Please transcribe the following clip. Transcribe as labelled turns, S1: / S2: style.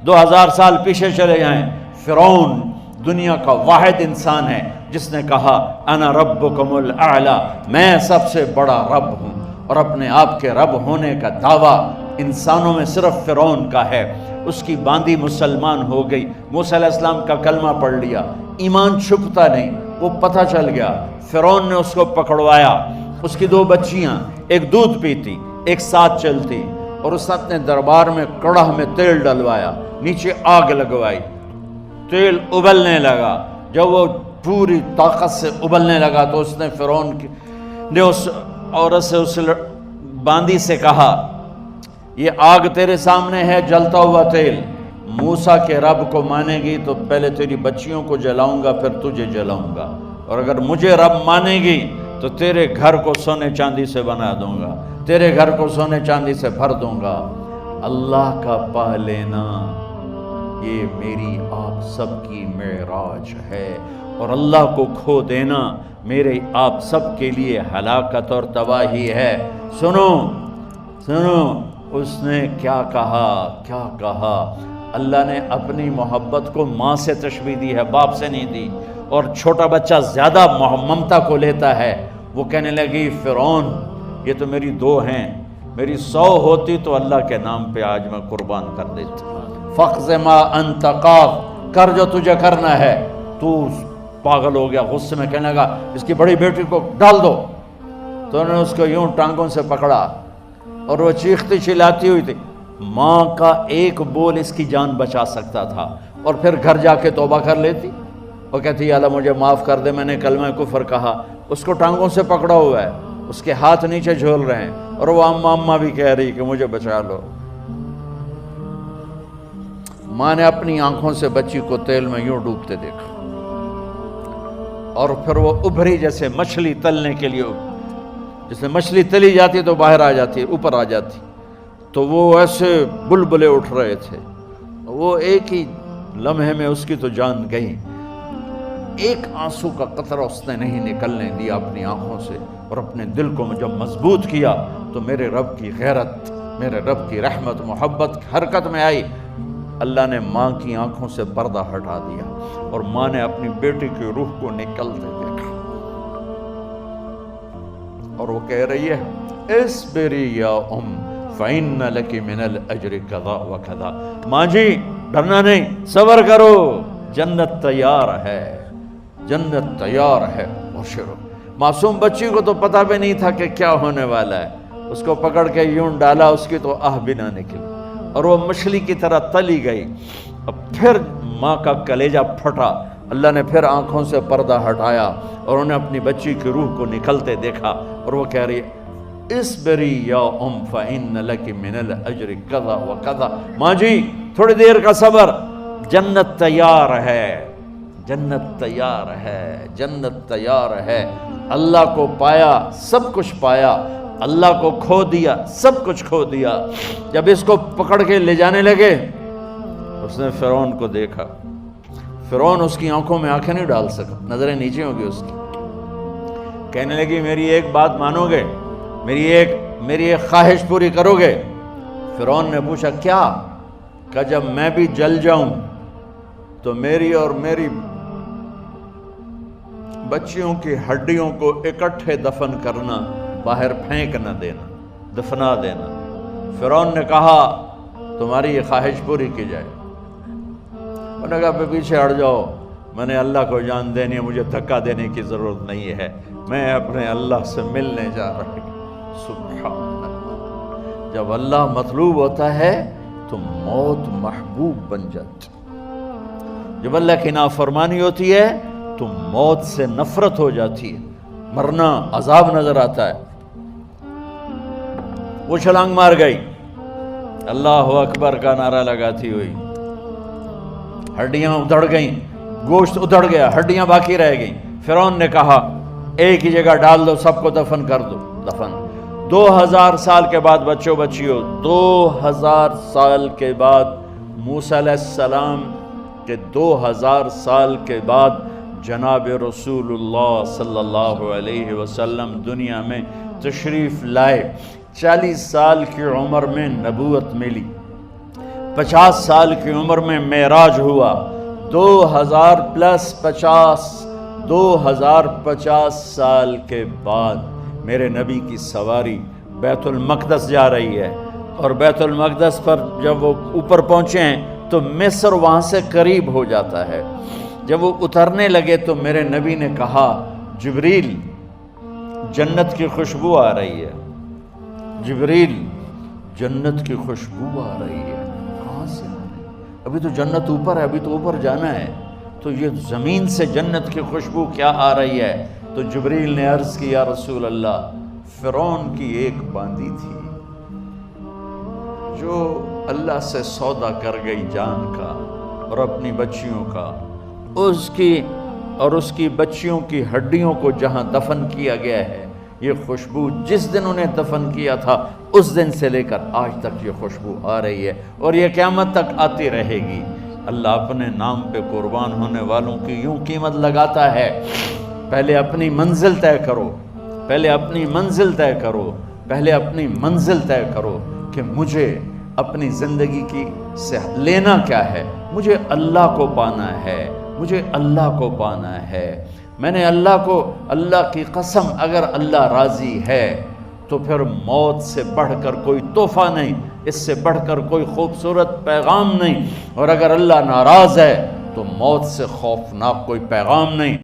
S1: 2000 سال پیچھے چلے جائیں، فرعون دنیا کا واحد انسان ہے جس نے کہا انا ربکم الاعلی، میں سب سے بڑا رب ہوں، اور اپنے آپ کے رب ہونے کا دعویٰ انسانوں میں صرف فرعون کا ہے۔ اس کی باندی مسلمان ہو گئی، موسیٰ علیہ السلام کا کلمہ پڑھ لیا، ایمان چھپتا نہیں، وہ پتہ چل گیا۔ فرعون نے اس کو پکڑوایا، اس کی 2 بچیاں، ایک دودھ پیتی ایک ساتھ چلتی، اور اس نے اپنے دربار میں کڑاہ میں تیل ڈلوایا، نیچے آگ لگوائی، تیل ابلنے لگا۔ جب وہ پوری طاقت سے ابلنے لگا تو اس نے فرعون نے اس عورت سے، اس باندی سے کہا یہ آگ تیرے سامنے ہے، جلتا ہوا تیل، موسیٰ کے رب کو مانے گی تو پہلے تیری بچیوں کو جلاؤں گا پھر تجھے جلاؤں گا، اور اگر مجھے رب مانے گی تو تیرے گھر کو سونے چاندی سے بنا دوں گا، تیرے گھر کو سونے چاندی سے بھر دوں گا۔ اللہ کا پا لینا یہ میری آپ سب کی معراج ہے، اور اللہ کو کھو دینا میرے آپ سب کے لیے ہلاکت اور تباہی ہے۔ سنو سنو، اس نے کیا کہا؟ اللہ نے اپنی محبت کو ماں سے تشبیہ دی ہے، باپ سے نہیں دی، اور چھوٹا بچہ زیادہ ممتا کو لیتا ہے۔ وہ کہنے لگی فرعون یہ تو میری 2 ہیں، میری 100 ہوتی تو اللہ کے نام پہ آج میں قربان کر دیتی۔ فَقْضِ مَا أَنْتَ قَاضٍ، کر جو تجھے کرنا ہے۔ تو پاگل ہو گیا، غصے میں کہنے لگا اس کی بڑی بیٹی کو ڈال دو۔ تو انہوں نے اس کو یوں ٹانگوں سے پکڑا اور وہ چیختی چلاتی ہوئی تھی۔ ماں کا ایک بول اس کی جان بچا سکتا تھا، اور پھر گھر جا کے توبہ کر لیتی، وہ کہتی اللہ مجھے معاف کر دے، میں نے کلمہ کفر کہا۔ اس کو ٹانگوں سے پکڑا ہوا ہے، اس کے ہاتھ نیچے جھول رہے ہیں، اور وہ اماں بھی کہہ رہی کہ مجھے بچا لو۔ ماں نے اپنی آنکھوں سے بچی کو تیل میں یوں ڈوبتے دیکھا، اور پھر وہ ابھری جیسے مچھلی تلنے کے لیے، جیسے مچھلی تلی جاتی تو باہر آ جاتی، اوپر آ جاتی، تو وہ ایسے بلبلے اٹھ رہے تھے۔ وہ ایک ہی لمحے میں اس کی تو جان گئی، ایک آنسو کا قطرہ اس نے نہیں نکلنے دیا اپنی آنکھوں سے، اور اپنے دل کو جب مضبوط کیا تو میرے رب کی غیرت، میرے رب کی رحمت محبت حرکت میں آئی۔ اللہ نے ماں کی آنکھوں سے پردہ ہٹا دیا، اور ماں نے اپنی بیٹی کی روح کو نکلتے دیکھا، اور وہ کہہ رہی ہے اصبری یا فإن لک من الأجر کذا وکذا، ماں جی ڈرنا نہیں، صبر کرو، جنت تیار ہے، جنت تیار ہے، بشرو۔ معصوم بچی کو تو پتہ بھی نہیں تھا کہ کیا ہونے والا ہے، اس کو پکڑ کے یوں ڈالا، اس کی تو آہ بھی نہ نکلی، اور وہ مچھلی کی طرح تلی گئی۔ اب پھر ماں کا کلیجہ پھٹا، اللہ نے پھر آنکھوں سے پردہ ہٹایا، اور انہیں اپنی بچی کی روح کو نکلتے دیکھا، اور وہ کہہ رہی ہے اصبری یا فإن لک من الأجر کذا وکذا، ماں جی تھوڑی دیر کا صبر، جنت تیار ہے، جنت تیار ہے، جنت تیار ہے۔ اللہ کو پایا سب کچھ پایا، اللہ کو کھو دیا سب کچھ کھو دیا۔ جب اس کو پکڑ کے لے جانے لگے، اس نے فرعون کو دیکھا، فرعون اس کی آنکھوں میں آنکھیں نہیں ڈال سکا، نظریں نیچے ہوں گی اس کی۔ کہنے لگی میری ایک بات مانو گے، میری ایک خواہش پوری کرو گے؟ فرعون نے پوچھا کیا؟ کہ جب میں بھی جل جاؤں تو میری اور میری بچیوں کی ہڈیوں کو اکٹھے دفن کرنا، باہر پھینک نہ دینا، دفنا دینا۔ فرعون نے کہا تمہاری یہ خواہش پوری کی جائے۔ انہوں نے کہا پیچھے ہٹ جاؤ، میں نے اللہ کو جان دینی ہے، مجھے دھکا دینے کی ضرورت نہیں ہے، میں اپنے اللہ سے ملنے جا رہا ہوں۔ سبحان اللہ، جب اللہ مطلوب ہوتا ہے تو موت محبوب بن جاتی، جب اللہ کی نافرمانی ہوتی ہے تو موت سے نفرت ہو جاتی ہے، مرنا عذاب نظر آتا ہے۔ وہ چھلانگ مار گئی، اللہ اکبر کا نعرہ لگاتی ہوئی، ہڈیاں ادھڑ گئیں، گوشت ادھڑ گیا، ہڈیاں باقی رہ گئیں۔ فرعون نے کہا ایک ہی جگہ ڈال دو، سب کو دفن کر دو، دفن۔ 2000 سال کے بعد بچوں بچیوں، 2000 سال کے بعد موسیٰ علیہ السلام کے 2000 سال کے بعد جناب رسول اللہ صلی اللہ علیہ وسلم دنیا میں تشریف لائے۔ 40 سال کی عمر میں نبوت ملی، 50 سال کی عمر میں معراج ہوا، 2050 سال کے بعد میرے نبی کی سواری بیت المقدس جا رہی ہے، اور بیت المقدس پر جب وہ اوپر پہنچے ہیں تو مصر وہاں سے قریب ہو جاتا ہے۔ جب وہ اترنے لگے تو میرے نبی نے کہا جبریل جنت کی خوشبو آ رہی ہے، جبریل جنت کی خوشبو آ رہی ہے، کہاں سے آ رہی ہے؟ ابھی تو جنت اوپر ہے، ابھی تو اوپر جانا ہے، تو یہ زمین سے جنت کی خوشبو کیا آ رہی ہے؟ تو جبریل نے عرض کی یا رسول اللہ فرعون کی ایک باندی تھی جو اللہ سے سودا کر گئی جان کا اور اپنی بچیوں کا، اس کی بچیوں کی ہڈیوں کو جہاں دفن کیا گیا ہے، یہ خوشبو جس دن انہیں دفن کیا تھا اس دن سے لے کر آج تک یہ خوشبو آ رہی ہے اور یہ قیامت تک آتی رہے گی۔ اللہ اپنے نام پہ قربان ہونے والوں کی یوں قیمت لگاتا ہے، پہلے اپنی منزل طے کرو، پہلے اپنی منزل طے کرو، پہلے اپنی منزل طے کرو کہ مجھے اپنی زندگی کی سے لینا کیا ہے، مجھے اللہ کو پانا ہے، مجھے اللہ کو پانا ہے۔ میں نے اللہ کی قسم اگر اللہ راضی ہے تو پھر موت سے بڑھ کر کوئی تحفہ نہیں، اس سے بڑھ کر کوئی خوبصورت پیغام نہیں، اور اگر اللہ ناراض ہے تو موت سے خوفناک کوئی پیغام نہیں۔